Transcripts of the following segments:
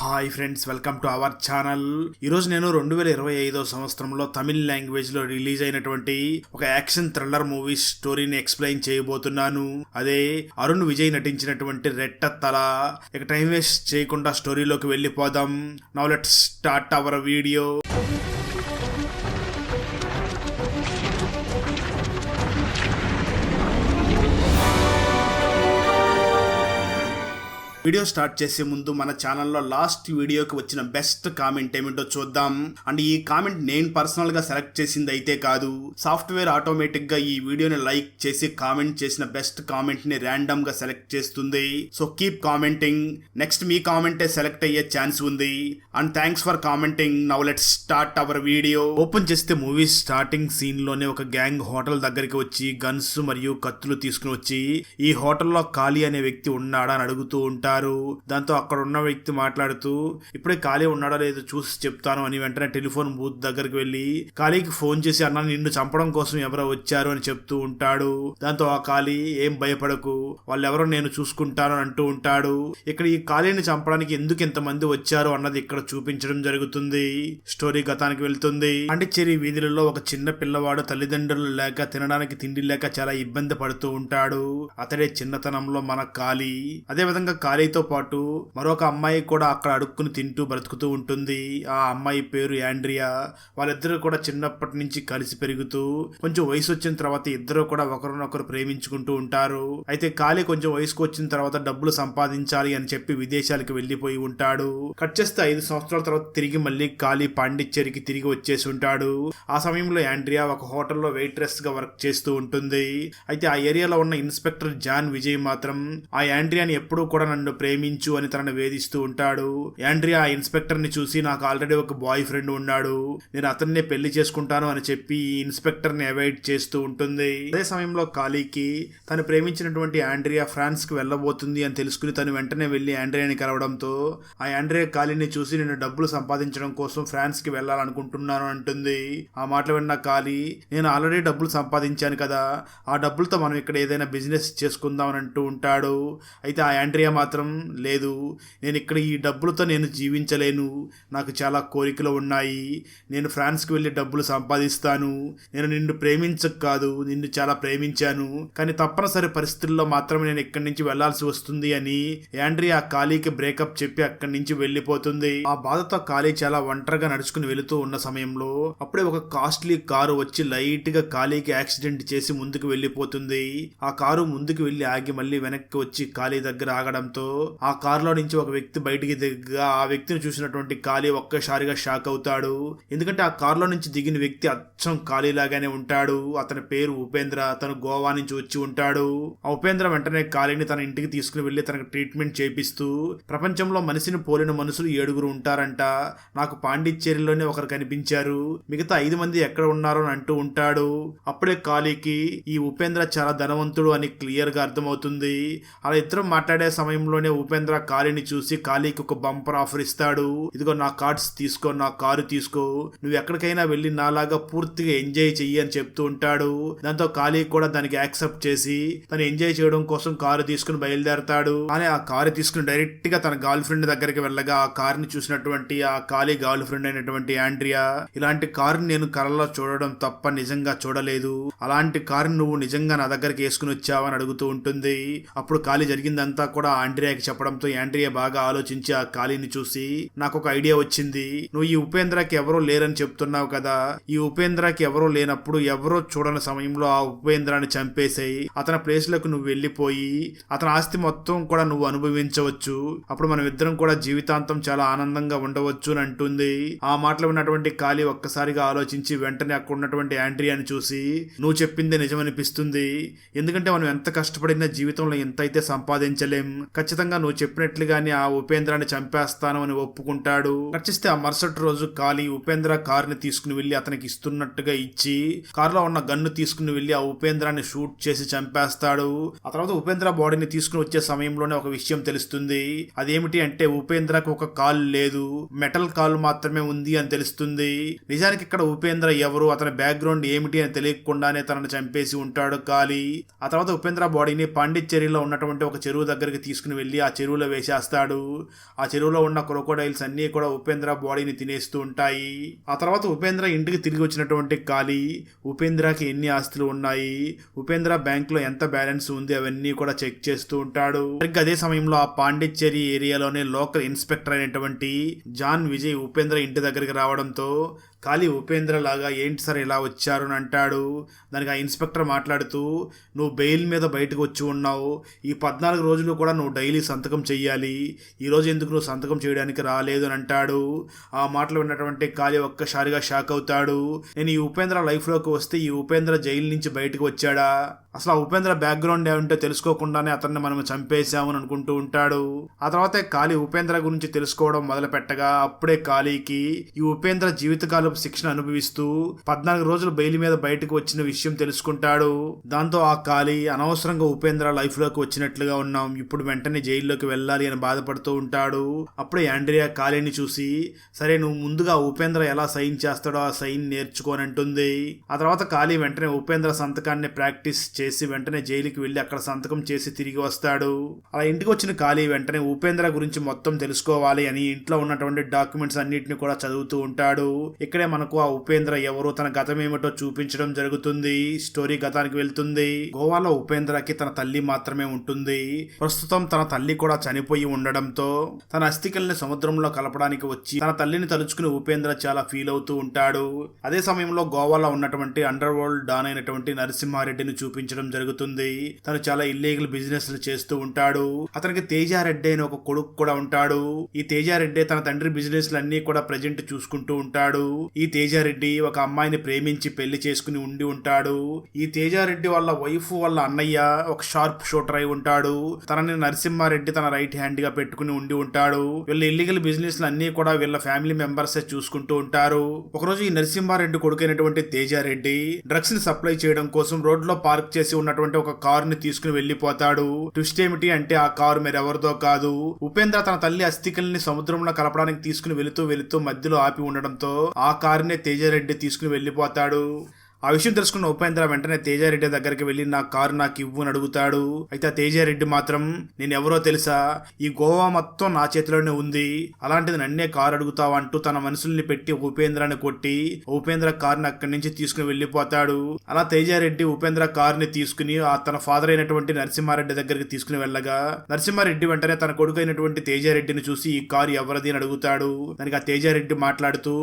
Hi friends, welcome to our channel. ఈరోజు నేను 2025 సంవత్సరంలో తమిళ్ లాంగ్వేజ్ లో రిలీజ్ అయినటువంటి ఒక యాక్షన్ థ్రిల్లర్ మూవీ స్టోరీని ఎక్స్ప్లెయిన్ చేయబోతున్నాను. అదే అరుణ్ విజయ్ నటించినటువంటి రెట్ట తల. ఇక టైం వేస్ట్ చేయకుండా స్టోరీలోకి వెళ్ళిపోదాం. Now let's start our video. Video start చేసే ముందు మన ఛానల్లో లాస్ట్ వీడియోకి వచ్చిన బెస్ట్ కామెంట్ ఏమిటో చూద్దాం. అండ్ ఈ కామెంట్ నేను పర్సనల్ గా సెలెక్ట్ చేసింది అయితే కాదు, సాఫ్ట్వేర్ ఆటోమేటిక్ గా ఈ వీడియోని లైక్ చేసి కామెంట్ చేసిన బెస్ట్ కామెంట్ ని ర్యాండమ్ గా సెలెక్ట్ చేస్తుంది. So keep commenting. నెక్స్ట్ మీ కామెంటే సెలెక్ట్ అయ్యే ఛాన్స్ ఉంది. And thanks for commenting. Now let's start our video. Open చేస్తే మూవీ స్టార్టింగ్ సీన్ లోనే ఒక గ్యాంగ్ హోటల్ దగ్గరికి వచ్చి గన్స్ మరియు కత్తులు తీసుకుని వచ్చి ఈ హోటల్లో ఖాళీ అనే వ్యక్తి ఉన్నాడా అని అడుగుతూ ఉంటారు. దాంతో అక్కడ ఉన్న వ్యక్తి మాట్లాడుతూ ఇప్పుడే ఖాళీ ఉన్నాడో లేదో చూసి చెప్తాను అని వెంటనే టెలిఫోన్ బూత్ దగ్గరికి వెళ్లి ఖాళీకి ఫోన్ చేసి అన్న నిన్ను చంపడం కోసం ఎవరో వచ్చారు అని చెప్తూ ఉంటాడు. దాంతో ఆ ఖాళీ ఏం భయపడకు, వాళ్ళెవరో నేను చూసుకుంటాను అని అంటూ ఉంటాడు. ఇక్కడ ఈ ఖాళీని చంపడానికి ఎందుకు ఇంతమంది వచ్చారు అన్నది ఇక్కడ చూపించడం జరుగుతుంది. స్టోరీ గతానికి వెళ్తుంది. పాండిచ్చేరి వీధులలో ఒక చిన్న పిల్లవాడు తల్లిదండ్రులు లేక తినడానికి తిండి లేక చాలా ఇబ్బంది పడుతూ ఉంటాడు. అతడే చిన్నతనంలో మన ఖాళీ. అదే విధంగా ఖాళీతో పాటు మరొక అమ్మాయి కూడా అక్కడ అడుక్కుని తింటూ బ్రతుకుతూ ఉంటుంది. ఆ అమ్మాయి పేరు యాండ్రియా. వాళ్ళిద్దరూ కూడా చిన్నప్పటి నుంచి కలిసి పెరుగుతూ కొంచెం వయసు వచ్చిన తర్వాత ఇద్దరు కూడా ఒకరినొకరు ప్రేమించుకుంటూ ఉంటారు. అయితే ఖాళీ కొంచెం వయసుకు వచ్చిన తర్వాత డబ్బులు సంపాదించాలి అని చెప్పి విదేశాలకు వెళ్లిపోయి ఉంటాడు. కట్ చేస్తే 5 సంవత్సరాల తర్వాత తిరిగి మళ్ళీ ఖాళీ పాండిచ్చేరికి తిరిగి వచ్చేసి ఉంటాడు. ఆ సమయంలో యాండ్రియా ఒక హోటల్లో వెయిట్రెస్ గా వర్క్ చేస్తూ ఉంటుంది. అయితే ఆ ఏరియాలో ఉన్న ఇన్స్పెక్టర్ జాన్ విజయ్ మాత్రం ఆ యాండ్రియాని ఎప్పుడూ కూడా నన్ను ప్రేమించు అని తనను వేధిస్తూ ఉంటాడు. యాండ్రియా ఆ ఇన్స్పెక్టర్ ని చూసి నాకు ఆల్రెడీ ఒక బాయ్ ఫ్రెండ్ ఉన్నాడు, నేను అతన్నే పెళ్లి చేసుకుంటాను అని చెప్పి ఈ ఇన్స్పెక్టర్ ని అవాయిడ్ చేస్తూ ఉంటుంది. అదే సమయంలో ఖాళీకి తను ప్రేమించినటువంటి యాండ్రియా ఫ్రాన్స్ కి వెళ్ళబోతుంది అని తెలుసుకుని తను వెంటనే వెళ్లి యాండ్రియాని కలవడంతో ఆ యాండ్రియా ఖాళీని చూసి నేను డబ్బులు సంపాదించడం కోసం ఫ్రాన్స్ కి వెళ్ళాలనుకుంటున్నాను అంటుంది. ఆ మాటలు విన్న ఖాళీ నేను ఆల్రెడీ డబ్బులు సంపాదించాను కదా, ఆ డబ్బులతో మనం ఇక్కడ ఏదైనా బిజినెస్ చేసుకుందాం అని అంటూ ఉంటాడు. అయితే ఆ యాండ్రియా మాత్రం లేదు, నేను ఇక్కడ ఈ డబ్బులతో నేను జీవించలేను, నాకు చాలా కోరికలు ఉన్నాయి, నేను ఫ్రాన్స్కి వెళ్ళి డబ్బులు సంపాదిస్తాను, నేను నిన్ను ప్రేమించక కాదు నిన్ను చాలా ప్రేమించాను, కానీ తప్పనిసరి పరిస్థితుల్లో మాత్రమే నేను ఇక్కడి నుంచి వెళ్లాల్సి వస్తుంది అని యాండ్రియా ఖాళీకి బ్రేకప్ చెప్పి అక్కడి నుంచి వెళ్లిపోతుంది. ఆ బాధతో ఖాళీ చాలా ఒంటరిగా నడుచుకుని వెళుతూ ఉన్న సమయంలో అప్పుడే ఒక కాస్ట్లీ కారు వచ్చి లైట్ గా ఖాళీకి యాక్సిడెంట్ చేసి ముందుకు వెళ్లిపోతుంది. ఆ కారు ముందుకు వెళ్లి ఆగి మళ్ళీ వెనక్కి వచ్చి ఖాళీ దగ్గర ఆగడంతో ఆ కారులో నుంచి ఒక వ్యక్తి బయటికి దిగగా ఆ వ్యక్తిని చూసినటువంటి ఖాళీ ఒక్కసారిగా షాక్ అవుతాడు. ఎందుకంటే ఆ కారులో నుంచి దిగిన వ్యక్తి అచ్చం ఖాళీ లాగానే ఉంటాడు. అతని పేరు ఉపేంద్ర. తను గోవా నుంచి వచ్చి ఉంటాడు. ఆ ఉపేంద్ర వెంటనే ఖాళీని తన ఇంటికి తీసుకుని వెళ్లి తనకు ట్రీట్మెంట్ చేపిస్తూ ప్రపంచంలో మనిషిని పోలిన మనుషులు 7 ఉంటారంట, నాకు పాండిచ్చేరిలోనే ఒకరు కనిపించారు, మిగతా 5 మంది ఎక్కడ ఉన్నారో అని అంటూ ఉంటాడు. అప్పుడే ఖాళీకి ఈ ఉపేంద్ర చాలా ధనవంతుడు అని క్లియర్ గా అర్థమవుతుంది. అలా ఇద్దరు మాట్లాడే సమయంలోనే ఉపేంద్ర ఖాళీని చూసి ఖాళీకి ఒక బంపర్ ఆఫర్ ఇస్తాడు. ఇదిగో నా కార్డ్స్ తీసుకో, నా కారు తీసుకో, నువ్వు ఎక్కడికైనా వెళ్ళి నాలాగా పూర్తిగా ఎంజాయ్ చెయ్యి అని చెప్తూ ఉంటాడు. దాంతో ఖాళీ కూడా దానికి యాక్సెప్ట్ చేసి తను ఎంజాయ్ చేయడం కోసం కారు తీసుకుని బయలుదేరతాడు. కానీ ఆ కారు తీసుకుని డైరెక్ట్ గా తన గర్ల్ ఫ్రెండ్ దగ్గరికి వెళ్ళగా ఆ కారుని చూసినటువంటి ఆ ఖాళీ గర్ల్ ఫ్రెండ్ అయినటువంటి యాండ్రియా, ఇలాంటి కారుని నేను కలలో చూడడం తప్ప నిజంగా చూడలేదు, అలాంటి కారుని నువ్వు నిజంగా నా దగ్గరికి వేసుకుని వచ్చావని అడుగుతూ ఉంటుంది. అప్పుడు ఖాళీ జరిగిందంతా కూడా యాండ్రియాకి చెప్పడంతో యాండ్రియా బాగా ఆలోచించి ఆ ఖాళీని చూసి నాకు ఒక ఐడియా వచ్చింది, నువ్వు ఈ ఉపేంద్రకి ఎవరో లేరని చెప్తున్నావు కదా, ఈ ఉపేంద్రకి ఎవరో లేనప్పుడు ఎవరో చూడని సమయంలో ఆ ఉపేంద్రాన్ని చంపేసాయి, అతని ప్లేస్ లకు నువ్వు వెళ్ళిపోయి అతని ఆస్తి మొత్తం కూడా నువ్వు అనుభవించవచ్చు, అప్పుడు మనం ఇద్దరం కూడా జీవితాంతం చాలా ఆనందంగా ఉండవచ్చు అని అంటుంది. ఆ మాటలు విన్నటువంటి ఖాళీ ఒక్కసారిగా ఆలోచించి వెంటనే అక్కడ ఉన్నటువంటి యాండ్రియాని చూసి నువ్వు చెప్పిందే నిజమనిపిస్తుంది, ఎందుకంటే మనం ఎంత కష్టపడినా జీవితంలో ఎంత అయితే సంపాదించలేం, ఖచ్చితంగా నువ్వు చెప్పినట్లుగానే ఆ ఉపేంద్రాన్ని చంపేస్తాను అని ఒప్పుకుంటాడు. నచ్చిస్తే ఆ మరుసటి రోజు ఖాళీ ఉపేంద్ర కారుని తీసుకుని వెళ్లి అతనికి ఇస్తున్నట్టుగా ఇచ్చి కారులో ఉన్న గన్ను తీసుకుని వెళ్లి ఆ ఉపేంద్రాన్ని షూట్ చేసి చంపేస్తాడు. ఆ తర్వాత ఉపేంద్ర బాడీని తీసుకుని వచ్చే సమయంలోనే ఒక విషయం తెలుస్తుంది. అదేమిటి అంటే ఉపేంద్రకు ఒక కాలు లేదు, మెటల్ కాలు మాత్రమే ఉంది అని తెలుస్తుంది. నిజానికి ఇక్కడ ఉపేంద్ర ఎవరు, అతని బ్యాక్గ్రౌండ్ ఏమిటి అని తెలియకుండానే తనను చంపేసి ఉంటాడు ఖాళీ. ఆ తర్వాత ఉపేంద్ర బాడీని పాండిచ్చేరిలో ఉన్నటువంటి ఒక చెరువు దగ్గరికి తీసుకుని వెళ్ళి ఆ చెరువులో వేసేస్తాడు. ఆ చెరువులో ఉన్న క్రొకోడైల్స్ అన్నీ కూడా ఉపేంద్ర బాడీని తినేస్తూ ఉంటాయి. ఆ తర్వాత ఉపేంద్ర ఇంటికి తిరిగి వచ్చినటువంటి కాళీ ఉపేంద్రకి ఎన్ని ఆస్తులు ఉన్నాయి, ఉపేంద్ర బ్యాంక్ లో ఎంత బ్యాలెన్స్ ఉంది అవన్నీ కూడా చెక్ చేస్తూ ఉంటాడు. సరిగ్గా అదే సమయంలో ఆ పాండిచ్చేరి ఏరియాలోనే లోకల్ ఇన్స్పెక్టర్ అయినటువంటి జాన్ విజయ్ ఉపేంద్ర ఇంటి దగ్గరికి రావడంతో కాళీ ఉపేంద్ర లాగా ఏంటి సార్ ఇలా వచ్చారు అని అంటాడు. దానికి ఆ ఇన్స్పెక్టర్ మాట్లాడుతూ, నువ్వు బెయిల్ మీద బయటకు వచ్చి ఉన్నావు, ఈ 14 రోజులు కూడా నువ్వు డైలీ సంతకం చెయ్యాలి, ఈరోజు ఎందుకు నువ్వు సంతకం చేయడానికి రాలేదు అని అంటాడు. ఆ మాటలు విన్నటువంటి కాళీ ఒక్కసారిగా షాక్ అవుతాడు. నేను ఈ ఉపేంద్ర లైఫ్లోకి వస్తే ఈ ఉపేంద్ర జైలు నుంచి బయటకు వచ్చాడా, అసలు ఆ ఉపేంద్ర బ్యాక్గ్రౌండ్ ఏమంటే తెలుసుకోకుండానే అతన్ని మనం చంపేశామని అనుకుంటూ ఉంటాడు. ఆ తర్వాత కాళీ ఉపేంద్ర గురించి తెలుసుకోవడం మొదలు పెట్టగా అప్పుడే కాళీకి ఈ ఉపేంద్ర జీవితకాలపు శిక్షణ అనుభవిస్తూ 14 రోజులు బెయిల్ మీద బయటకు వచ్చిన విషయం తెలుసుకుంటాడు. దాంతో ఆ కాళీ అనవసరంగా ఉపేంద్ర లైఫ్ లోకి వచ్చినట్లుగా ఉన్నాం, ఇప్పుడు వెంటనే జైల్లోకి వెళ్ళాలి అని బాధపడుతూ ఉంటాడు. అప్పుడే ఆండ్రియా కాళీని చూసి, సరే నువ్వు ముందుగా ఉపేంద్ర ఎలా సైన్ చేస్తాడో ఆ సైన్ నేర్చుకోనంటుంది. ఆ తర్వాత కాళీ వెంటనే ఉపేంద్ర సంతకాన్ని ప్రాక్టీస్ చేసి వెంటనే జైలుకి వెళ్లి అక్కడ సంతకం చేసి తిరిగి వస్తాడు. అలా ఇంటికి వచ్చిన కాళీ వెంటనే ఉపేంద్ర గురించి మొత్తం తెలుసుకోవాలి అని ఇంట్లో ఉన్నటువంటి డాక్యుమెంట్స్ అన్నిటిని కూడా చదువుతూ ఉంటాడు. ఇక్కడే మనకు ఆ ఉపేంద్ర ఎవరో తన గతం ఏమిటో చూపించడం జరుగుతుంది. స్టోరీ గతానికి వెళ్తుంది. గోవాలో ఉపేంద్రకి తన తల్లి మాత్రమే ఉంటుంది. ప్రస్తుతం తన తల్లి కూడా చనిపోయి ఉండడంతో తన అస్థికల్ని సముద్రంలో కలపడానికి వచ్చి తన తల్లిని తలుచుకుని ఉపేంద్ర చాలా ఫీల్ అవుతూ ఉంటాడు. అదే సమయంలో గోవాలో ఉన్నటువంటి అండర్ వరల్డ్ డాన్ అయినటువంటి నరసింహారెడ్డిని చూపించడం జరుగుతుంది. తను చాలా ఇల్లీగల్ బిజినెస్ చేస్తూ ఉంటాడు. అతనికి తేజారెడ్డి అని ఒక కొడుకు కూడా ఉంటాడు. ఈ తేజారెడ్డి తన తండ్రి బిజినెస్ లన్నీ కూడా ప్రెజెంట్ చూసుకుంటూ ఉంటాడు. ఈ తేజారెడ్డి ఒక అమ్మాయిని ప్రేమించి పెళ్లి చేసుకుని ఉండి ఉంటాడు. ఈ తేజారెడ్డి వాళ్ళ వైఫ్ వాళ్ళ అన్నయ్య ఒక షార్ప్ షూటర్ అయి ఉంటాడు. తనని నరసింహారెడ్డి తన రైట్ హ్యాండ్ గా పెట్టుకుని ఉండి ఉంటాడు. వీళ్ళ ఇల్లీగల్ బిజినెస్ అన్ని కూడా వీళ్ళ ఫ్యామిలీ మెంబర్స్ చూసుకుంటూ ఉంటారు. ఒకరోజు ఈ నరసింహారెడ్డి కొడుకైనటువంటి తేజారెడ్డి డ్రగ్స్ ని సప్లై చేయడం కోసం రోడ్ లో పార్క్ చేసి ఉన్నటువంటి ఒక కార్ ని తీసుకుని వెళ్లిపోతాడు. ట్విస్ట్ ఏమిటి అంటే ఆ కారు మరెవరిదో కాదు, ఉపేంద్ర తన తల్లి అస్థికల్ని సముద్రంలో కలపడానికి తీసుకుని వెళుతూ మధ్యలో ఆపి ఉండడంతో ఆ కారునే తేజారెడ్డి తీసుకుని వెళ్లిపోతాడు. ఆ విషయం తెలుసుకున్న ఉపేంద్ర వెంటనే తేజారెడ్డి దగ్గరికి వెళ్లి నా కారు నాకు ఇవ్వు అని అడుగుతాడు. అయితే ఆ తేజారెడ్డి మాత్రం, నేను ఎవరో తెలుసా, ఈ గోవా మొత్తం నా చేతిలోనే ఉంది, అలాంటిది నన్నే కారు అడుగుతావా అంటూ తన మనుషుల్ని పెట్టి ఉపేంద్రని కొట్టి ఉపేంద్ర కారుని అక్కడి నుంచి తీసుకుని వెళ్లిపోతాడు. అలా తేజారెడ్డి ఉపేంద్ర కారుని తీసుకుని తన ఫాదర్ అయినటువంటి నరసింహారెడ్డి దగ్గరికి తీసుకుని వెళ్ళగా నరసింహారెడ్డి వెంటనే తన కొడుకు అయినటువంటి తేజారెడ్డిని చూసి ఈ కారు ఎవరిది అని అడుగుతాడు. దానికి ఆ తేజారెడ్డి మాట్లాడుతూ,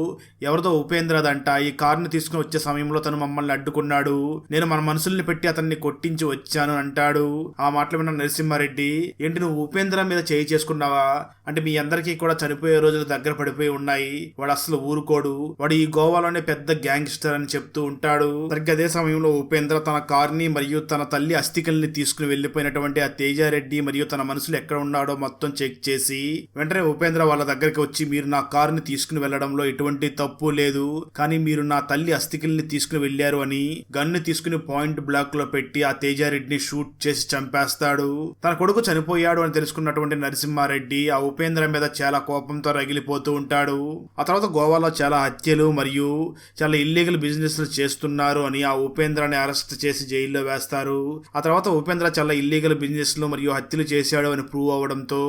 ఎవరిదో ఉపేంద్రదంట, ఈ కారుని తీసుకుని వచ్చే సమయంలో తను మమ్మల్ని అడ్డుకున్నాడు, నేను మన మనుషుల్ని పెట్టి అతన్ని కొట్టించి వచ్చాను అంటాడు. ఆ మాటలు విన్న నరసింహారెడ్డి, ఏంటి నువ్వు ఉపేంద్ర మీద చేయి చేసుకున్నావా, అంటే మీ అందరికీ కూడా చనిపోయే రోజులు దగ్గర పడిపోయి ఉన్నాయి, వాడు అసలు ఊరుకోడు, వాడు ఈ గోవాలోనే పెద్ద గ్యాంగ్స్టర్ అని చెప్తూ ఉంటాడు. సరిగ్గా అదే సమయంలో ఉపేంద్ర తన కార్ని మరియు తన తల్లి అస్థికల్ని తీసుకుని వెళ్లిపోయినటువంటి ఆ తేజారెడ్డి మరియు తన మనుషులు ఎక్కడ ఉన్నాడో మొత్తం చెక్ చేసి వెంటనే ఉపేంద్ర వాళ్ళ దగ్గరికి వచ్చి, మీరు నా కారుని తీసుకుని వెళ్లడంలో ఎటువంటి తప్పు లేదు, కానీ మీరు నా తల్లి అస్థికల్ని తీసుకుని వెళ్ళారు అని గన్ను తీసుకుని పాయింట్ బ్లాక్ లో పెట్టి ఆ తేజారెడ్డిని షూట్ చేసి చంపేస్తాడు. తన కొడుకు చనిపోయాడు అని తెలుసుకున్నటువంటి నరసింహారెడ్డి ఆ ఉపేంద్ర మీద చాలా కోపంతో రగిలిపోతూ ఉంటాడు. ఆ తర్వాత గోవాలో చాలా హత్యలు మరియు చాలా ఇల్లీగల్ బిజినెస్ చేస్తున్నారు అని ఆ ఉపేంద్రని అరెస్ట్ చేసి జైల్లో వేస్తారు. ఆ తర్వాత ఉపేంద్ర చాలా ఇల్లీగల్ బిజినెస్ లో మరియు హత్యలు చేశాడు అని ప్రూవ్ అవడంతో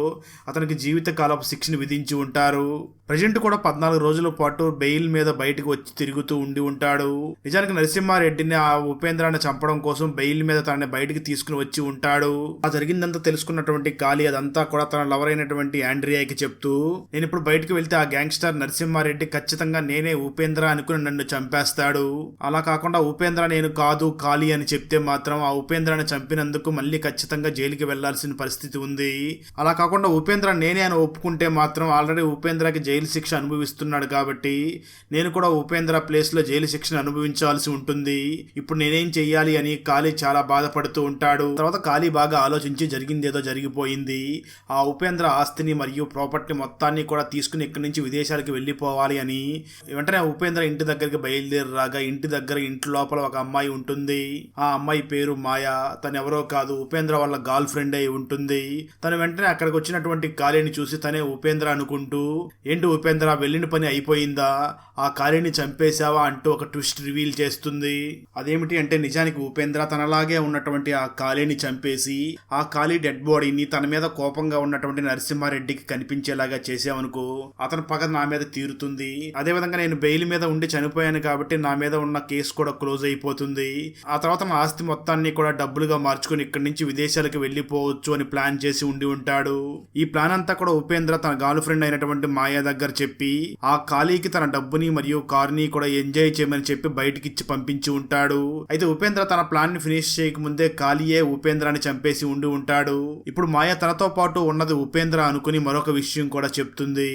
అతనికి జీవితకాలపు శిక్షను విధించి ఉంటారు. ప్రజెంట్ కూడా 14 రోజుల పాటు బెయిల్ మీద బయటకు వచ్చి తిరుగుతూ ఉండి ఉంటాడు. నిజానికి నరసింహారెడ్డిని ఆ ఉపేంద్రాన్ని చంపడం కోసం బెయిల్ మీద తనని బయటికి తీసుకుని వచ్చి ఉంటాడు. ఆ జరిగిందంతా తెలుసుకున్నటువంటి కాళీ అదంతా కూడా తన లవర్ అయినటువంటి ఆండ్రియాకి చెప్తూ, నేను ఇప్పుడు బయటకు వెళ్తే ఆ గ్యాంగ్స్టర్ నరసింహారెడ్డి ఖచ్చితంగా నేనే ఉపేంద్ర అనుకుని నన్ను చంపేస్తాడు, అలా కాకుండా ఉపేంద్ర నేను కాదు కాళీ అని చెప్తే మాత్రం ఆ ఉపేంద్రాన్ని చంపినందుకు మళ్ళీ ఖచ్చితంగా జైలుకి వెళ్లాల్సిన పరిస్థితి ఉంది, అలా కాకుండా ఉపేంద్ర నేనే అని ఒప్పుకుంటే మాత్రం ఆల్రెడీ ఉపేంద్రకి జైలు శిక్ష అనుభవిస్తున్నాడు కాబట్టి నేను కూడా ఉపేంద్ర ప్లేస్ లో జైలు శిక్షను అనుభవించాల్సి ఉంటుంది, ఇప్పుడు నేనేం చెయ్యాలి అని కాళీ చాలా బాధపడుతూ ఉంటాడు. తర్వాత కాళీ బాగా ఆలోచించి జరిగిందేదో జరిగిపోయింది, ఆ ఉపేంద్ర ఆస్తిని మరియు ప్రాపర్టీ మొత్తాన్ని కూడా తీసుకుని ఇక్కడి నుంచి విదేశాలకు వెళ్ళిపోవాలి అని వెంటనే ఉపేంద్ర ఇంటి దగ్గరికి బయలుదేరి రాగా ఇంటి దగ్గర ఇంటి లోపల ఒక అమ్మాయి ఉంటుంది. ఆ అమ్మాయి పేరు మాయా, తను ఎవరో కాదు ఉపేంద్ర వాళ్ళ గర్ల్ ఫ్రెండ్ అయి ఉంటుంది. తను వెంటనే అక్కడికి వచ్చినటువంటి కాళీని చూసి తనే ఉపేంద్ర అనుకుంటూ, ఏంటి ఉపేంద్ర, వెళ్ళిన పని అయిపోయిందా? ఆ కాళీని చంపేశావా అంటూ ఒక ట్విస్ట్ రివీల్ చేస్తుంది. అదేమిటి అంటే నిజానికి ఉపేంద్ర తనలాగే ఉన్నటువంటి ఆ కాళీని చంపేసి ఆ కాళీ డెడ్ బాడీని తన మీద కోపంగా ఉన్నటువంటి నరసింహారెడ్డికి కనిపించేలాగా చేసామనుకో, అతని పగ నా మీద తీరుతుంది. అదేవిధంగా నేను బెయిల్ మీద ఉండి చనిపోయాను కాబట్టి నా మీద ఉన్న కేసు కూడా క్లోజ్ అయిపోతుంది. ఆ తర్వాత నా ఆస్తి మొత్తాన్ని కూడా డబ్బులుగా మార్చుకుని ఇక్కడి నుంచి విదేశాలకు వెళ్లిపోవచ్చు అని ప్లాన్ చేసి ఉండి ఉంటాడు. ఈ ప్లాన్ అంతా కూడా ఉపేంద్ర తన గర్ల్ ఫ్రెండ్ అయినటువంటి మాయా దగ్గర చెప్పి ఆ కాళీకి తన డబ్బుని మరియు కార్ని కూడా ఎంజాయ్ చేయమని చెప్పి బయటికిచ్చి పంపించి ఉంటాడు. అయితే ఉపేంద్ర తన ప్లాన్ ని ఫినిష్ చేయకముందే కాళీయే ఉపేంద్రాన్ని చంపేసి ఉండి ఉంటాడు. ఇప్పుడు మాయ తనతో పాటు ఉన్నది ఉపేంద్ర అనుకుని మరొక విషయం కూడా చెప్తుంది.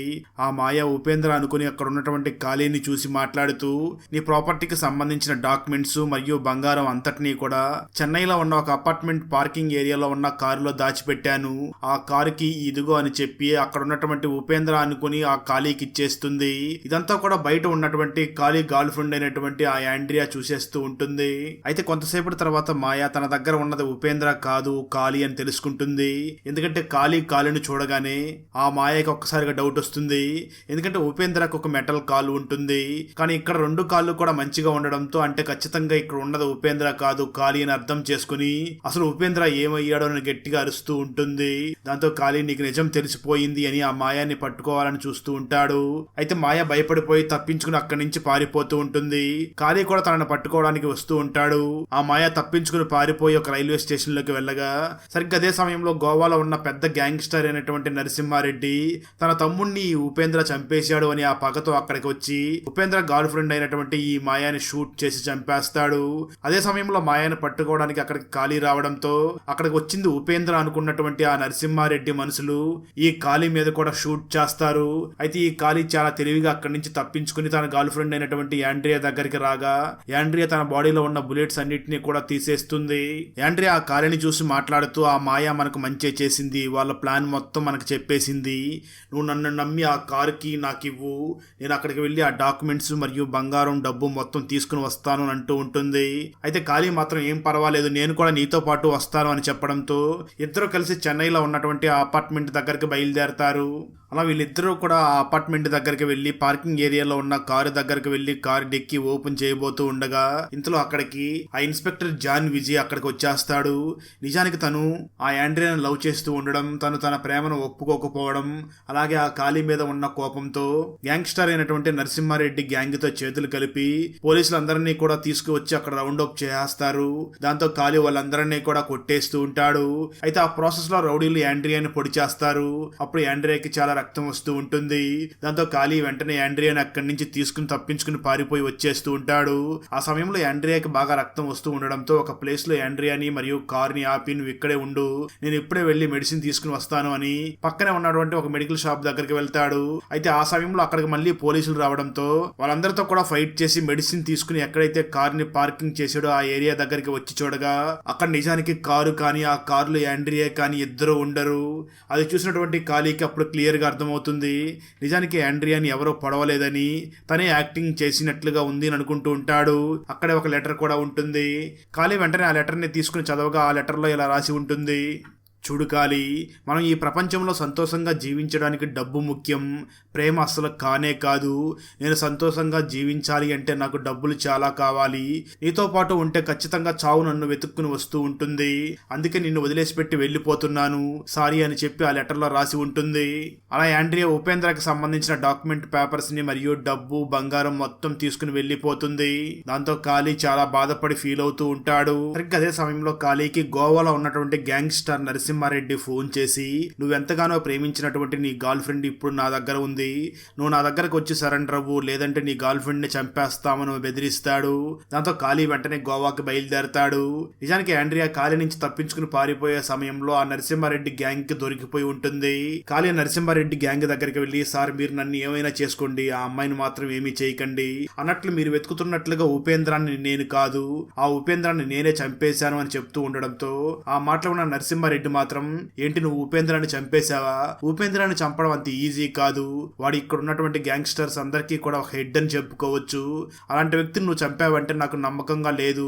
ఆ మాయ ఉపేంద్ర అనుకుని అక్కడ ఉన్నటువంటి కాళీని చూసి మాట్లాడుతూ, నీ ప్రాపర్టీకి సంబంధించిన డాక్యుమెంట్స్ మరియు బంగారం అంతటినీ కూడా చెన్నైలో ఉన్న ఒక అపార్ట్మెంట్ పార్కింగ్ ఏరియాలో ఉన్న కారులో దాచిపెట్టాను. ఆ కారుకి ఇదిగో అని చెప్పి అక్కడ ఉన్నటువంటి ఉపేంద్ర అనుకుని ఆ కాళీకి ఇచ్చేస్తుంది. ఇదంతా కూడా బయట ఉన్నటువంటి కాళీ గర్ల్ ఫ్రెండ్ అయినటువంటి ఆ యాండ్రియా చూసేస్తూ ఉంటుంది. అయితే కొంతసేపటి తర్వాత మాయా తన దగ్గర ఉన్నది ఉపేంద్ర కాదు కాళీ అని తెలుసుకుంటుంది. ఎందుకంటే కాళీని చూడగానే ఆ మాయకి ఒక్కసారిగా డౌట్ వస్తుంది. ఎందుకంటే ఉపేంద్రకు ఒక మెటల్ కాలు ఉంటుంది, కానీ ఇక్కడ 2 కాళ్ళు కూడా మంచిగా ఉండడంతో అంటే ఖచ్చితంగా ఇక్కడ ఉన్నది ఉపేంద్ర కాదు కాళీ అని అర్థం చేసుకుని అసలు ఉపేంద్ర ఏమయ్యాడో అని గట్టిగా అరుస్తూ ఉంటుంది. దాంతో కాళీ నీకు నిజం తెలిసిపోయింది అని ఆ మాయాన్ని పట్టుకోవాలని చూస్తూ ఉంటాడు. అయితే మాయ భయపడిపోయి తప్పించుకుని అక్కడి నుంచి పారిపోతూ ఉంటుంది. కాళీ కూడా తనను పట్టుకోవడానికి వస్తూ ఉంటాడు. ఆ మాయ తప్పించుకుని పారిపోయి ఒక రైల్వే స్టేషన్ లోకి వెళ్ళగా సరిగ్గా అదే సమయంలో గోవాలో ఉన్న పెద్ద గ్యాంగ్స్టర్ అయినటువంటి నరసింహారెడ్డి తన తమ్ముణ్ణి ఉపేంద్ర చంపేశాడు అని ఆ పగతో అక్కడికి వచ్చి ఉపేంద్ర గర్ల్ ఫ్రెండ్ అయినటువంటి ఈ మాయాని షూట్ చేసి చంపేస్తాడు. అదే సమయంలో మాయాని పట్టుకోవడానికి అక్కడికి కాళీ రావడంతో అక్కడికి వచ్చింది ఉపేంద్ర అనుకున్నటువంటి ఆ నరసింహారెడ్డి మనుషులు ఈ కాళీ మీద కూడా షూట్ చేస్తారు. అయితే ఈ కాళీ చాలా తెలివిగా అక్కడి నుంచి తప్పించుకుని తన గర్ల్ ఫ్రెండ్ అయినటువంటి యాండ్రియా దగ్గరికి రాగా యాండ్రియా తన బాడీలో ఉన్న బుల్లెట్స్ అన్నిటిని కూడా తీసేస్తుంది. యాండ్రియా ఆ కాళీని చూసి మాట్లాడుతూ, ఆ మాయా మనకు మంచి చేసింది, వాళ్ళ ప్లాన్ మొత్తం మనకు చెప్పేసింది, నువ్వు నన్ను నమ్మి ఆ కారుకి నాకు ఇవ్వు, నేను అక్కడికి వెళ్ళి ఆ డాక్యుమెంట్స్ మరియు బంగారం డబ్బు మొత్తం తీసుకుని వస్తాను అని అంటూ ఉంటుంది. అయితే కాళీ మాత్రం ఏం పర్వాలేదు, నేను కూడా నీతో పాటు వస్తాను అని చెప్పడంతో ఇద్దరు కలిసి చెన్నైలో ఉన్నటువంటి ఆ అపార్ట్మెంట్ దగ్గరికి బయలుదేరతారు. అలా వీళ్ళిద్దరూ కూడా ఆ అపార్ట్మెంట్ దగ్గరికి వెళ్లి పార్కింగ్ ఏరియాలో ఉన్న కారు దగ్గరికి వెళ్లి కారు డెక్కి ఓపెన్ చేయబోతూ ఉండగా ఇంతలో అక్కడికి ఆ ఇన్స్పెక్టర్ జాన్ విజయ్ అక్కడికి వచ్చేస్తాడు. నిజానికి తను ఆ యాండ్రియాను లవ్ చేస్తూ ఉండడం, తను తన ప్రేమను ఒప్పుకోకపోవడం, అలాగే ఆ కాళీ మీద ఉన్న కోపంతో గ్యాంగ్స్టర్ అయినటువంటి నరసింహారెడ్డి గ్యాంగ్ తో చేతులు కలిపి పోలీసులందరినీ కూడా తీసుకువచ్చి అక్కడ రౌండ్ అప్ చేస్తారు. దాంతో కాళీ వాళ్ళందరినీ కూడా కొట్టేస్తూ ఉంటాడు. అయితే ఆ ప్రాసెస్ లో రౌడీలు యాండ్రియాని పొడి చేస్తారు. అప్పుడు యాండ్రియాకి చాలా రక్తం వస్తూ ఉంటుంది. దాంతో కాళీ వెంటనే యాండ్రియాని అక్కడి నుంచి తీసుకుని తప్పించుకుని పారిపోయి వచ్చేస్తూ ఉంటాడు. ఆ సమయంలో యాండ్రియాకి బాగా రక్తం వస్తూ ఉండడంతో ఒక ప్లేస్ లో యాండ్రియాని మరియు కార్ని ఆపి, నువ్వు ఇక్కడే ఉండు, నేను ఇప్పుడే వెళ్లి మెడిసిన్ తీసుకుని వస్తాను అని పక్కనే ఉన్నటువంటి ఒక మెడికల్ షాప్ దగ్గరికి వెళ్తాడు. అయితే ఆ సమయంలో అక్కడికి మళ్ళీ పోలీసులు రావడంతో వాళ్ళందరితో కూడా ఫైట్ చేసి మెడిసిన్ తీసుకుని ఎక్కడైతే కార్ని పార్కింగ్ చేసాడో ఆ ఏరియా దగ్గరికి వచ్చి చూడగా అక్కడ నిజానికి కారు కానీ ఆ కారులో యాండ్రియా కానీ ఇద్దరు ఉండరు. అది చూసినటువంటి కాళీకి అప్పుడు క్లియర్ గా అర్థమవుతుంది, నిజానికి యాండ్రియాని ఎవరో పొడవలేదని, తనే యాక్టింగ్ చేసినట్లుగా ఉంది అని అనుకుంటూ ఉంటాడు. అక్కడే ఒక లెటర్ కూడా ఉంటుంది. కాళీ వెంటనే ఆ లెటర్ ని తీసుకుని చదవగా ఆ లెటర్ లో ఇలా రాసి ఉంటుంది, చూడు కాళీ, మనం ఈ ప్రపంచంలో సంతోషంగా జీవించడానికి డబ్బు ముఖ్యం, ప్రేమ అసలు కానే కాదు. నేను సంతోషంగా జీవించాలి అంటే నాకు డబ్బులు చాలా కావాలి. నీతో పాటు ఉంటే ఖచ్చితంగా చావు నన్ను వెతుక్కుని వస్తూ ఉంటుంది. అందుకే నిన్ను వదిలేసిపెట్టి వెళ్ళిపోతున్నాను, సారీ అని చెప్పి ఆ లెటర్లో రాసి ఉంటుంది. అలా యాండ్రియా ఉపేంద్రకి సంబంధించిన డాక్యుమెంట్ పేపర్స్ ని మరియు డబ్బు బంగారం మొత్తం తీసుకుని వెళ్ళిపోతుంది. దాంతో కాళీ చాలా బాధపడి ఫీల్ అవుతూ ఉంటాడు. సరిగ్గా అదే సమయంలో కాళీకి గోవాలో ఉన్నటువంటి గ్యాంగ్స్టర్ నరసింహారెడ్డి ఫోన్ చేసి, నువ్వెంతగానో ప్రేమించినటువంటి నీ గర్ల్ ఫ్రెండ్ ఇప్పుడు నా దగ్గర ఉంది, నువ్వు నా దగ్గరకు వచ్చి సరెండర్ అవ్వు, లేదంటే నీ గర్ల్ ఫ్రెండ్ ని చంపేస్తామని బెదిరిస్తాడు. దాంతో కాళీ వెంటనే గోవాకి బయలుదేరతాడు. నిజానికి యాండ్రియా కాళీ నుంచి తప్పించుకుని పారిపోయే సమయంలో ఆ నరసింహారెడ్డి గ్యాంగ్ కి దొరికిపోయి ఉంటుంది. కాళీ నరసింహారెడ్డి గ్యాంగ్ దగ్గరికి వెళ్లి, సార్ మీరు నన్ను ఏమైనా చేసుకోండి, ఆ అమ్మాయిని మాత్రం ఏమీ చేయకండి, అన్నట్లు మీరు వెతుకుతున్నట్లుగా ఉపేంద్రాన్ని నేను కాదు, ఆ ఉపేంద్రాన్ని నేనే చంపేశాను అని చెప్తూ ఉండడంతో ఆ మాటలో ఉన్న నరసింహారెడ్డి మాత్రం మాత్రం ఏంటి నువ్వు ఉపేంద్రాన్ని చంపేశావా? ఉపేంద్రాన్ని చంపడం అంత ఈజీ కాదు. వాడు ఇక్కడ ఉన్నటువంటి గ్యాంగ్స్టర్స్ అందరికీ కూడా ఒక హెడ్ అని చెప్పుకోవచ్చు. అలాంటి వ్యక్తిని నువ్వు చంపావంటే నాకు నమ్మకంగా లేదు.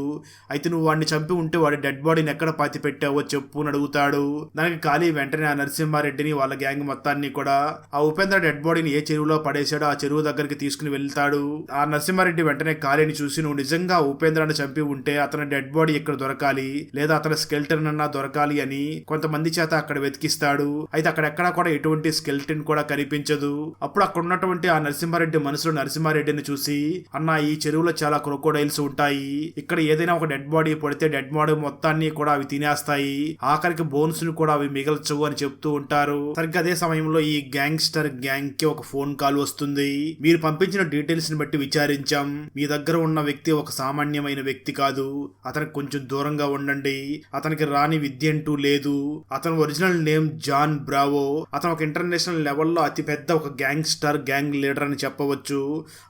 అయితే నువ్వు వాడిని చంపి ఉంటే వాడి డెడ్ బాడీని ఎక్కడ పాతి పెట్టావో చెప్పు అని అడుగుతాడు. దానికి కాళీ వెంటనే ఆ నరసింహారెడ్డిని వాళ్ళ గ్యాంగ్ మొత్తాన్ని కూడా ఆ ఉపేంద్ర డెడ్ బాడీని ఏ చెరువులో పడేశాడో ఆ చెరువు దగ్గరికి తీసుకుని వెళ్తాడు. ఆ నరసింహారెడ్డి వెంటనే కాళీని చూసి నువ్వు నిజంగా ఉపేంద్రాన్ని చంపి ఉంటే అతని డెడ్ బాడీ ఇక్కడ దొరకాలి, లేదా అతని స్కెల్టన్ అన్నా దొరకాలి అని కొంతమంది చేత అక్కడ వెతికిస్తాడు. అయితే అక్కడెక్కడా కూడా ఎటువంటి స్కెల్టన్ కూడా కనిపించదు. అప్పుడు అక్కడ ఉన్నటువంటి ఆ నరసింహారెడ్డి మనసులో నరసింహారెడ్డిని చూసి, అన్న ఈ చెరువులో చాలా క్రొకోడైల్స్ ఉంటాయి, ఇక్కడ ఏదైనా ఒక డెడ్ బాడీ పడితే డెడ్ బాడీ మొత్తాన్ని కూడా అవి తినేస్తాయి, ఆఖరికి బోన్స్ ని కూడా అవి మిగల్చవు అని చెప్తూ ఉంటారు. సరిగ్గా అదే సమయంలో ఈ గ్యాంగ్స్టర్ గ్యాంగ్ కి ఒక ఫోన్ కాల్ వస్తుంది. మీరు పంపించిన డీటెయిల్స్ ని బట్టి విచారించాం, మీ దగ్గర ఉన్న వ్యక్తి ఒక సామాన్యమైన వ్యక్తి కాదు, అతనికి కొంచెం దూరంగా ఉండండి, అతనికి రాని విద్య అంటూ లేదు, అతని ఒరిజినల్ నేమ్ జాన్ బ్రావో, అతను ఒక ఇంటర్నేషనల్ లెవెల్లో అతిపెద్ద ఒక గ్యాంగ్స్టర్ గ్యాంగ్ లీడర్ అని చెప్పవచ్చు,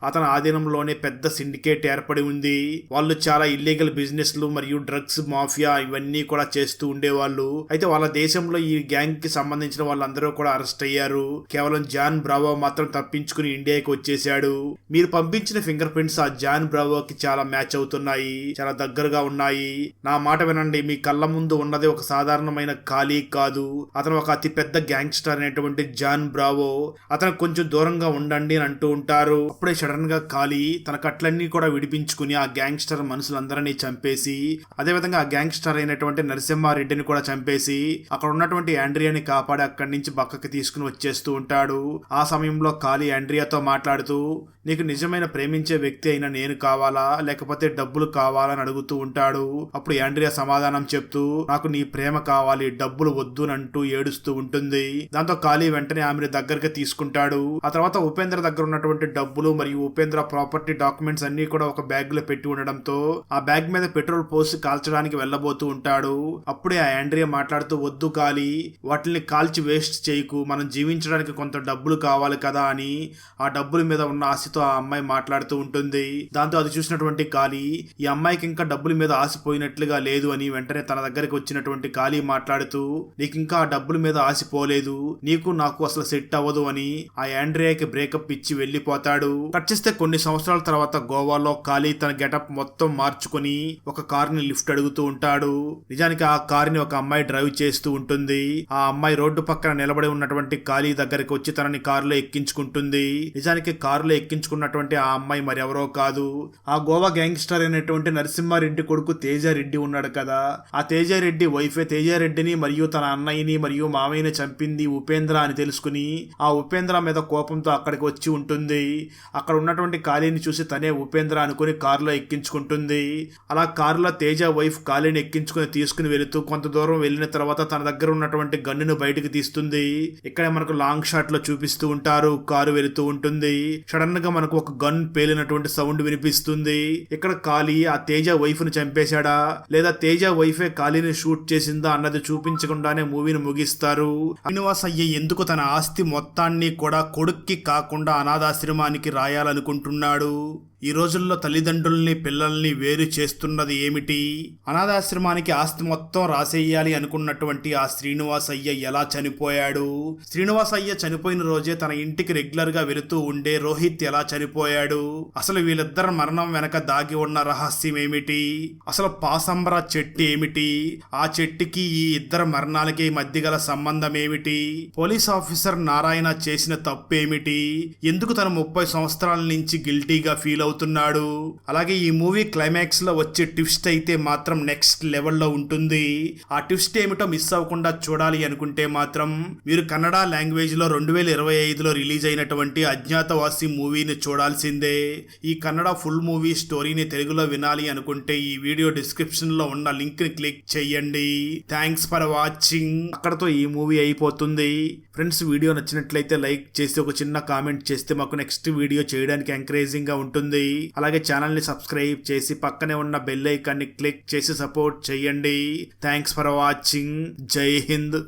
అతని ఆధీనంలోనే పెద్ద సిండికేట్ ఏర్పడి ఉంది, వాళ్ళు చాలా ఇల్లీగల్ బిజినెస్లు మరియు డ్రగ్స్ మాఫియా ఇవన్నీ కూడా చేస్తూ ఉండేవాళ్ళు. అయితే వాళ్ళ దేశంలో ఈ గ్యాంగ్ కి సంబంధించిన వాళ్ళందరూ కూడా అరెస్ట్ అయ్యారు. కేవలం జాన్ బ్రావో మాత్రం తప్పించుకుని ఇండియాకి వచ్చేసాడు. మీరు పంపించిన ఫింగర్ ప్రింట్స్ ఆ జాన్ బ్రావోకి చాలా మ్యాచ్ అవుతున్నాయి, చాలా దగ్గరగా ఉన్నాయి. నా మాట వినండి, మీ కళ్ళ ముందు ఉన్నది ఒక సాధారణమైన ఖాళీ కాదు, అతను ఒక అతి పెద్ద గ్యాంగ్స్టర్ అనేటువంటి జాన్ బ్రావో, అతను కొంచెం దూరంగా ఉండండి అని అంటూ ఉంటారు. అప్పుడే సడన్ గా ఖాళీ తన కట్లన్నీ కూడా విడిపించుకుని ఆ గ్యాంగ్స్టర్ మనుషులందరినీ చంపేసి, అదేవిధంగా ఆ గ్యాంగ్స్టర్ అయినటువంటి నరసింహారెడ్డిని కూడా చంపేసి అక్కడ ఉన్నటువంటి ఆండ్రియాని కాపాడి అక్కడి నుంచి పక్కకి తీసుకుని వచ్చేస్తూ ఉంటాడు. ఆ సమయంలో ఖాళీ ఆండ్రియాతో మాట్లాడుతూ, నీకు నిజమైన ప్రేమించే వ్యక్తి అయిన నేను కావాలా లేకపోతే డబ్బులు కావాలా అని అడుగుతూ ఉంటాడు. అప్పుడు ఆండ్రియా సమాధానం చెప్తూ, నాకు నీ ప్రేమ కావాలి, డబ్బులు వద్దు అంటూ ఏడుస్తూ ఉంటుంది. దాంతో ఖాళీ వెంటనే ఆమెను దగ్గరగా తీసుకుంటాడు. ఆ తర్వాత ఉపేంద్ర దగ్గర ఉన్నటువంటి డబ్బులు మరియు ఉపేంద్ర ప్రాపర్టీ డాక్యుమెంట్స్ అన్ని కూడా ఒక బ్యాగ్ లో పెట్టి ఉండడంతో ఆ బ్యాగ్ మీద పెట్రోల్ పోసి కాల్చడానికి వెళ్ళబోతూ ఉంటాడు. అప్పుడే ఆ ఆండ్రియా మాట్లాడుతూ, వద్దు ఖాళీ, వాటిని కాల్చి వేస్ట్ చేయకు, మనం జీవించడానికి కొంత డబ్బులు కావాలి కదా అని ఆ డబ్బుల మీద ఉన్న ఆశతో ఆ అమ్మాయి మాట్లాడుతూ ఉంటుంది. దాంతో అది చూసినటువంటి ఖాళీ ఈ అమ్మాయికి ఇంకా డబ్బుల మీద ఆశపోయినట్లుగా లేదు అని వెంటనే తన దగ్గరికి వచ్చినటువంటి ఖాళీ మాట్లాడుతూ, నీకు ఇంకా ఆ డబ్బుల మీద ఆశపోలేదు, నీకు నాకు అసలు సెట్ అవ్వదు అని ఆ ఆండ్రియాకి బ్రేకప్ ఇచ్చి వెళ్లిపోతాడు. కట్ చేస్తే కొన్ని సంవత్సరాల తర్వాత గోవాలో ఖాళీ తన గెటప్ మొత్తం మార్చుకుని ఒక కార్ ని లిఫ్ట్ అడుగుతూ ఉంటాడు. నిజానికి ఆ కార్ ని ఒక అమ్మాయి డ్రైవ్ చేస్తూ ఉంటుంది. ఆ అమ్మాయి రోడ్డు పక్కన నిలబడి ఉన్నటువంటి ఖాళీ దగ్గరికి వచ్చి తనని కారులో ఎక్కించుకుంటుంది. నిజానికి కారులో ఎక్కించుకున్నటువంటి ఆ అమ్మాయి మరెవరో కాదు, ఆ గోవా గ్యాంగ్స్టర్ అయినటువంటి నరసింహారెడ్డి కొడుకు తేజారెడ్డి ఉన్నాడు కదా, ఆ తేజారెడ్డి వైఫే తేజారెడ్డిని మరియు తన అన్నయ్యని మరియు మామయ్యని చంపింది ఉపేంద్ర అని తెలుసుకుని ఆ ఉపేంద్ర మీద కోపంతో అక్కడికి వచ్చి ఉంటుంది. అక్కడ ఉన్నటువంటి ఖాళీని చూసి తనే ఉపేంద్ర అనుకుని కారులో ఎక్కించుకుంటుంది. అలా కారులో తేజ వైఫ్ ఖాళీని ఎక్కించుకుని తీసుకుని వెళుతూ కొంత దూరం వెళ్ళిన తర్వాత తన దగ్గర ఉన్నటువంటి గన్నును బయటకు తీస్తుంది. ఇక్కడే మనకు లాంగ్ షాట్ లో చూపిస్తూ ఉంటారు, కారు వెళుతూ ఉంటుంది. సడన్ గా మనకు ఒక గన్ పేలినటువంటి సౌండ్ వినిపిస్తుంది. ఇక్కడ ఖాళీ ఆ తేజ వైఫ్ ను చంపేశాడా లేదా తేజ వైఫే ఖాళీని షూట్ చేసిందా అన్నది చూపించకుండానే మూవీని ముగిస్తారు. శ్రీనివాస్ అయ్య ఎందుకు తన ఆస్తి మొత్తాన్ని కూడా కొడుక్కి కాకుండా అనాథాశ్రమానికి రాయాలనుకుంటున్నాడు? ఈ రోజుల్లో తల్లిదండ్రుల్ని పిల్లల్ని వేరు చేస్తున్నది ఏమిటి? అనాథాశ్రమానికి ఆస్తి మొత్తం రాసేయాలి అనుకున్నటువంటి ఆ శ్రీనివాస్ అయ్య ఎలా చనిపోయాడు? శ్రీనివాస్ అయ్య చనిపోయిన రోజే తన ఇంటికి రెగ్యులర్ గా వెళుతూ ఉండే రోహిత్ ఎలా చనిపోయాడు? అసలు వీళ్ళిద్దరు మరణం వెనక దాగి ఉన్న రహస్యం ఏమిటి? అసలు పాసంబర చెట్టు ఏమిటి? ఆ చెట్టుకి ఈ ఇద్దరు మరణాలకి మధ్య గల సంబంధం ఏమిటి? పోలీస్ ఆఫీసర్ నారాయణ చేసిన తప్పు ఏమిటి? ఎందుకు తను 30 సంవత్సరాల నుంచి గిల్టీగా ఫీల్ అవుతున్నాడు? అలాగే ఈ మూవీ క్లైమాక్స్ లో వచ్చే ట్విస్ట్ అయితే మాత్రం నెక్స్ట్ లెవెల్లో ఉంటుంది. ఆ ట్విస్ట్ ఏమిటో మిస్ అవ్వకుండా చూడాలి అనుకుంటే మాత్రం మీరు కన్నడ లాంగ్వేజ్ లో 2025లో రిలీజ్ అయినటువంటి అజ్ఞాతవాసి మూవీని చూడాల్సిందే. ఈ కన్నడ ఫుల్ మూవీ స్టోరీని తెలుగులో వినాలి అనుకుంటే ఈ వీడియో డిస్క్రిప్షన్ లో ఉన్న లింక్ ని క్లిక్ చేయండి. Thanks for watching. అక్కడతో ఈ మూవీ అయిపోతుంది. ఫ్రెండ్స్, వీడియో నచ్చినట్లయితే లైక్ చేసి ఒక చిన్న కామెంట్ చేస్తే మాకు నెక్స్ట్ వీడియో చేయడానికి ఎంకరేజింగ్ గా ఉంటుంది. అలాగే ఛానల్ ని సబ్స్క్రైబ్ చేసి పక్కనే ఉన్న బెల్ ఐకాన్ ని క్లిక్ చేసి సపోర్ట్ చేయండి. Thanks for watching. జై హింద్.